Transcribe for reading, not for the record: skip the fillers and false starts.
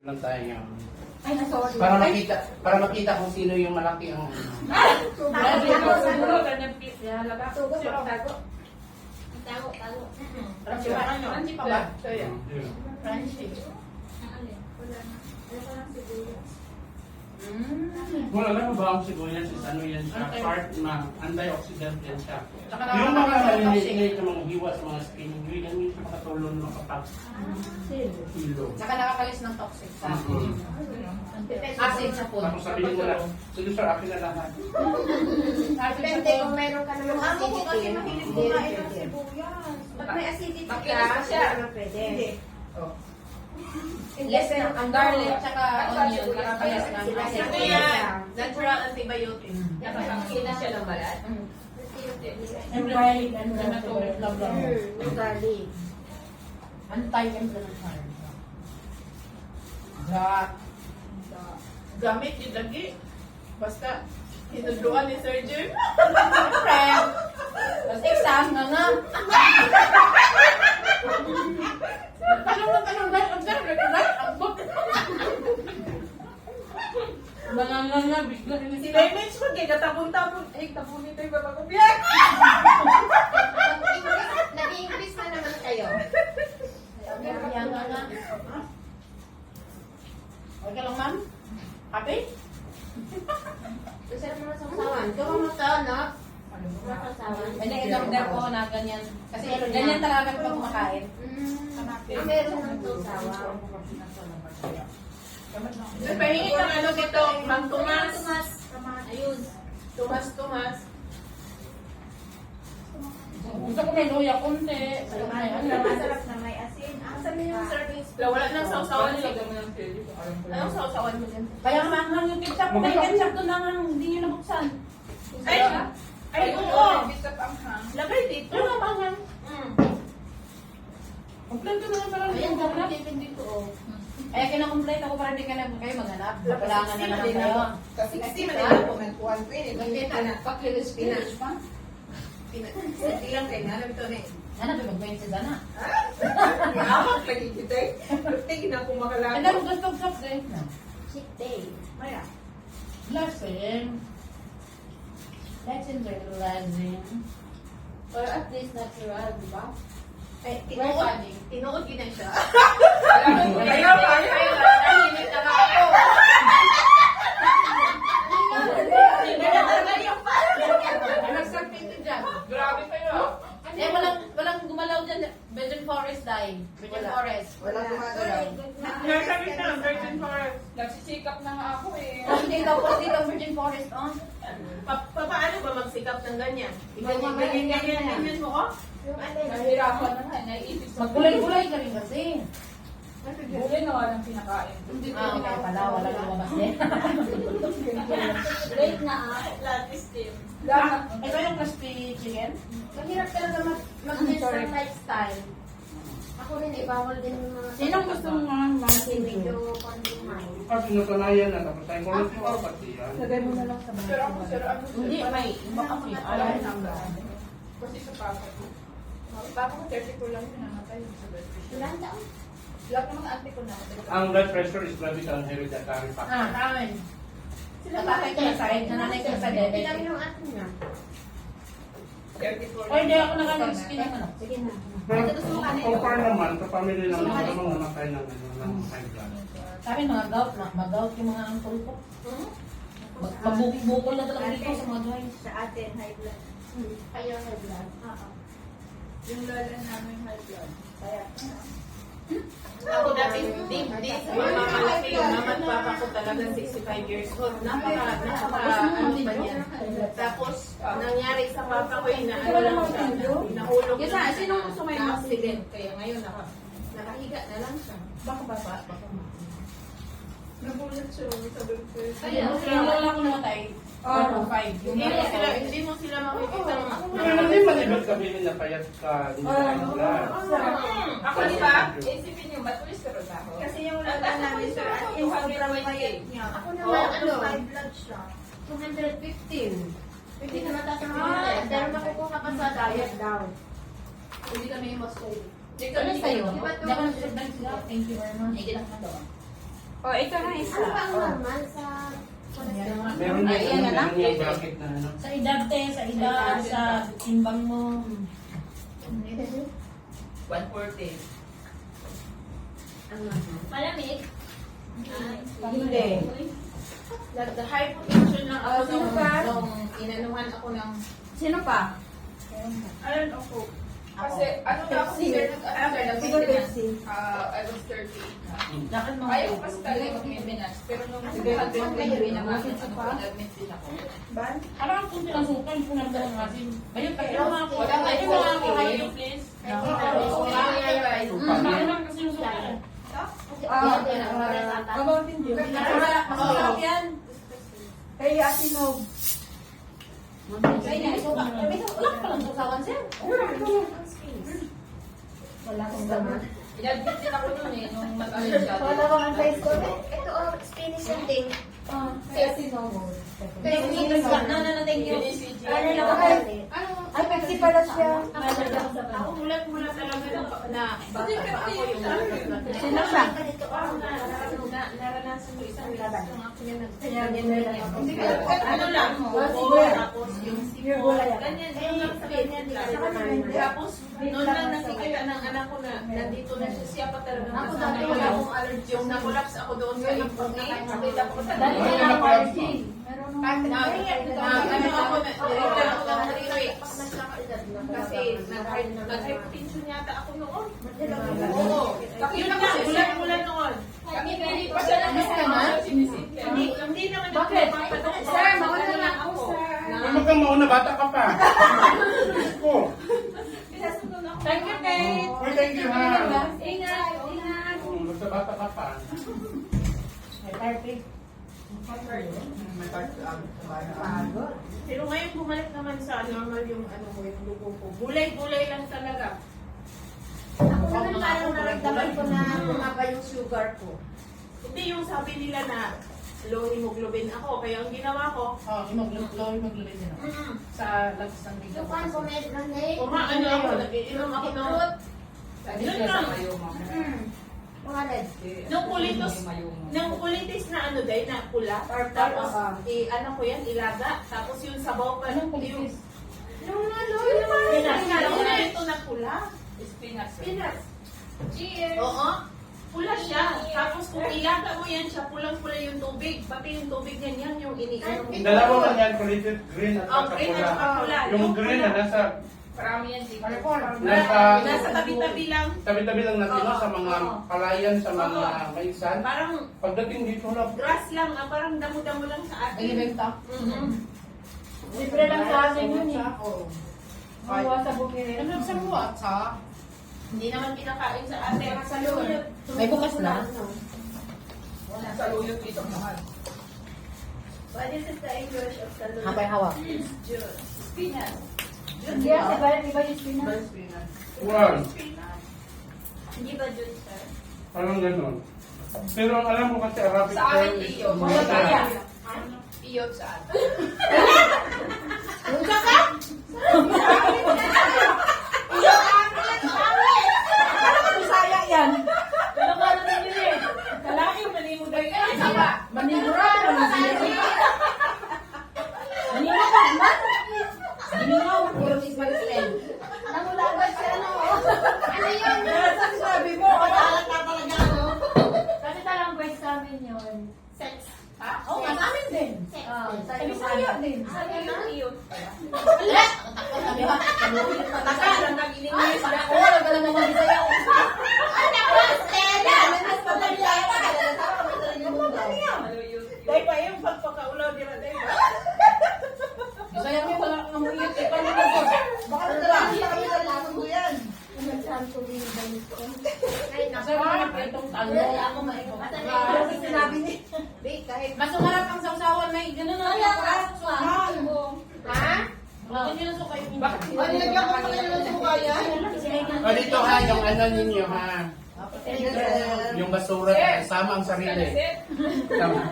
lang tayo. Ay, sorry. Para makita kung sino yung malaki ang Siguro, ganyan piece niya. Laga. Sugo, Siro. tago. Tago. Crunchy ba? Crunchy pa ba? So, yan. Crunchy. Wala na. Ano pa lang sibuyas? Kung alam mo ba ang sibuyas is ano yan siya, part na antioxidant yan siya. Tsaka Yung mga nakakapag-toxic. maliliit na mga hiwa sa mga skin, yun yan yung makatulong na kapag kilo. Saka nakakalis ng toxic sa acid sa food. Tapos sabihin mo na, sige sir, akin na lahat. Depende kung meron ka naman Ako po kasi acidity. mahilig Hindi kumain rin ng pwede. sibuyas. Pag may acidity ka, Makinis pa siya. hindi naman pwede. Hindi. Less na Ang garlic tsaka onion, nakakalis ng Sila acid. sila. Ito yan, natural antibiotic. Nakakakina siya ng balat. Yung garlic, ano na ito, love. Yung garlic. Anti-inflammatory. Gamit yung lagi. Basta, hinudluan ni Sir Jim. Friend. Tapos exam na nga. Mga bigla. Si Raymage mo, kaya tabon-tabon. Eh, tabon nito yung babagubyak. Nag-i-increase na naman kayo. Yan nga. Okay lang, ma'am? Happy? Masarap naman sa usawan. Ikaw ang mata, no? Masarap sa usawan. Hindi, in-order ko na ganyan. Kasi ganyan talaga kapag kumakain. Meron ng usawan. Pahingi ng ano dito, Mang Tomas. Ayun. Tomas. Gusto ko may luya konti. Masarap na may asin. Asan yung serving spoon? Wala nang sausawan nila. Anong sausawan mo dyan? Kaya manghang yung ketchup. May ketchup doon lang hindi nyo nabuksan. Ay, oo. Lagay dito. Ano nga manghang? Kompleto na lang parang Ayan, yung dapat dipindi ko. Kaya kinakomplete ako para di ka na kayo maghanap. Kakulangan na naman kayo. Kasi manila po, nagkuhan ko yun. Magkita na. Pakilis pa. Hindi lang kayo, alam ito na eh. Ano ba mag-20 sa dana? Amak lagi kita eh. Tingin na kung Ano makalala. mo gusto ko sa Cheat day. Maya. Blessing. Blessing, blessing. Or at least natural, di ba? Ay, Tinuod gina siya. Ayaw. Tahimik na lang ako. Nagsakit ito dyan. Grabe kayo. Eh, walang gumalaw dyan. Virgin Forest dahil. Virgin Forest. Wala gumagalaw. Nagsabi na, Virgin Forest. Nagsisikap na nga ako eh. Dito Virgin Forest, oh. Paano ba magsikap ng ganyan? Ganyan mo ko? Yung ano, Nahirapan na nga, naiisip sa Magkulay-kulay ka rin kasi. Buli na walang pinakain. Okay pala. Walang lumabas din. late na Latte steam. Ito yung crispy chicken. Mahirap talaga mag-live ng lifestyle. Ako rin, bawal din yung mga... Sinong gusto mo mga Kasi medyo konting mind. Pag sinasanayan na, tapos tayo cholesterol, pati yan. mo na lang sa Pero ako, sir, ano? Hindi, may iba kasi. Alam mo Kasi sa papa ko. Papa ko 34 lang pinamatay sa blood pressure. Ilan taon? Lahat ng mga ate ko namatay. Ang blood pressure is grabe ang hereditary factor. amin. Sa tatay ko na side, nanay ko sa Ilan diabetes. yung atin niya? 34 O hindi ako nakag-skin yung ano. Sige na. Pero so far naman, sa family naman, namang namatay ng high blood. Sabi mga gout na, mag-gout yung mga uncle ko. Magbukol na talaga dito sa mga joints. Sa atin, high blood. Kayo high blood? Oo. Yung lala namin high blood. Kaya, Ako dati, di sa mga malaki yung mama at papa ko talaga 65 years old. Ano ba yan? Tapos, nangyari sa papa ko yun, ano lang siya, nahulog Yung lang sa, sinong sumayin mo? accident. Kaya ngayon, nakahiga na lang siya. Baka baba, baka ma. Nagulat siya, sabi ko. Ayun, yung lola ko namatay. 4 to 5. Hindi mo sila makikita. Pero hindi man ibig sabihin na payat ka, hindi ka high blood. Ako di ba? Isipin niyo, ba't cholesterol ako? kasi yung lala namin, sir, yung sobrang payat niya. Ako naman, ano, high blood siya. 215. Hindi na mataas ang blood. Pero nakukuha ka sa diet daw. Hindi kami mas Hindi Ano sa'yo? Di ba Hindi ako nagsusunod sila. Thank you very much. Hindi lang na doon. Oh, ito na isa. Ano ba ang normal sa Meron niya, Ayan na lang. meron niya bracket na ano. Sa edad, te, sa edad, sa timbang mo. 140. Malamig. Hindi. Nag-hypotension lang ako Sino nung, pa? nung inanuhan ako ng... Sino pa? Ayun ako. Kasi ano na ako sir, nag-maintenance. I was 38 na. Lakad mo. Ayaw ko kasi talaga mag-maintenance. Pero nung nag-maintenance na naman, nag-admit din ako. Parang kung pinasukan, kung nagdala ng asin. Ayun, Pero mga ako. wala nga Ayun, yung mga ako. okay. Ayun, please. Ayun. Ayun lang kasi yung sukan. Mountain Dew. Masarap yan. Kay Asinog. Ay, may suka. May suka. Wala ka palang susawan, sir. Wala akong laman. Inadmit din ako nun eh, nung mag-ano siya. Wala akong ang face ko. Ito, Spanish yung thing. Kay Asinog. Thank you. No, thank you. Ano lang ako? Ay, Pepsi pala siya. Ako mulat-mulat talaga na bata pa ako yung Sino siya? naranasan ko isang laban. Ano lang, Siguro. tapos yung Pure gulay ako. ganyan, ganyan, ganyan lang. Tapos, noon lang nakikita ng anak ko na nandito na siya pa talaga. Ako Kasama dati ko wala akong allergy. Yung na-collapse ako doon sa ipong eh. Nakita ko Dati talaga. wala akong allergy. Ano ako na, nilagyan ako ng lyrics. Kasi nag-hypertension yata ako noon. Oo. Yun ako, ulan noon. Kami pa siya na Hindi naman Bakit? nagpapadok. Sir, mauna na ako, sir. Ano kang mauna, bata ka pa. Diyos ko. Thank you, Kate. Uy, thank you ha. Ingat, ingat. Basta bata ka pa. Pero ngayon bumalik naman sa normal yung ano ko, yung dugo ko. Gulay-gulay lang talaga. Ako naman parang naramdaman ko na bumaba yung sugar ko. Hindi yung sabi nila na low hemoglobin ako. Kaya ang ginawa ko, Hemoglobin din ako. Sa lagos ng bigas. Sukan ko med na eh. ano ako, nag-iinom ako ng... Yun lang. Mga red. Nung kulitis na ano dahil na pula. Tapos, ano ko yan, ilaga. Tapos yung sabaw pa. Anong kulitis? Yung ito na pula. Spinach. Cheers! Oo. Pula siya. Tapos kung ilaga mo yan siya, pulang-pula yung tubig. Pati yung tubig ganyan, yung iniinom. Dalawa lang yan, created green at saka green at pula. saka pula. Yung green na nasa Nasa tabi-tabi lang. tabi-tabi lang natin no, sa mga Oo. palayan, sa mga maisan. Parang Pagdating dito lang, grass lang, parang damo-damo lang sa atin. Mhm. Libre lang sa atin yun eh. Mawa sa bukid. Ano sa buhat, ha? Hindi naman pinakain sa atin. May bukas na? Saluyot dito mahal. What is the English of salud? Habay hawak. Spinach. Hindi, iba yung spinach. wow, Hindi ba juice, sir? parang ganun. Pero ang alam mo kasi Arabic Sa akin, term is iyo. mata. Iyot sa atin. Bisaya yan. Ano ba naman yun eh? Kalaki, malimod ay ka. Manigura, Puro is my friend. Namulaban siya, ano? Ano yun? Sabi mo, Alat na talaga, ano? Kasi talang quest sa amin yun. Sex. ha? Oo, sa amin din. Sa Bisaya din. Sabi ng iyot. Taka, Taka, nag-English na. Oo, nagdala mo mga Bisaya. Dahil pa yung pagpakaulaw nila, dahil pa. Bisaya mo wala kang muyot. Eh, paano na po? Baka nagdala kami sa lasang mo yan. Nagsanto din ba nito? Ay, Kasi mga itong talo. Ako maikot. Ano sinabi ni? Kahit Mas umarap ang sausawan may gano'n na. Kaya ka, ha? Bakit yun ang sukay? Ano nagyan ko pa kayo ng sukaya? O dito ha, yung ano ninyo ha. Yung basura, sama ang sarili. Tama.